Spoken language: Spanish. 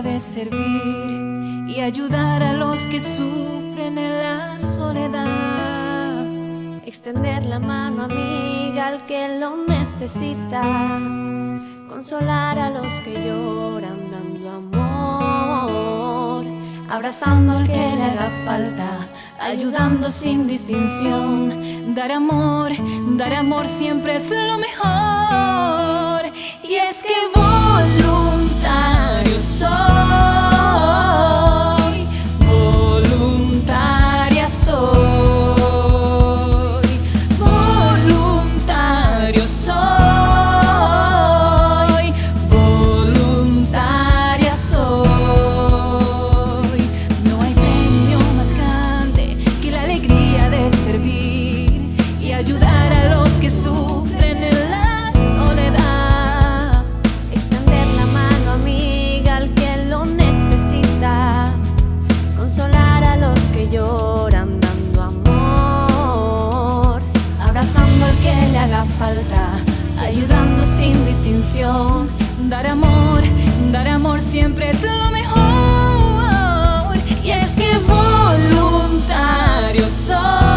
alegría de servir y ayudar a los que sufren en la soledad. Extender la mano amiga al que lo necesita, consolar a los que lloran dando amor, abrazando al que le haga falta, ayudando sin distinción. Dar amor siempre es lo mejor. Y es que voluntario soy, voluntaria soy, voluntario soy, voluntaria soy. No hay premio más grande que la alegría de servir y ayudar a los que sufren en la soledad. extender la mano amiga al que lo necesita, consolar a los que lloran dando amor, Abrazando al que le haga falta, ayudando sin distinción. Dar amor siempre es lo mejor. Y es que voluntario soy.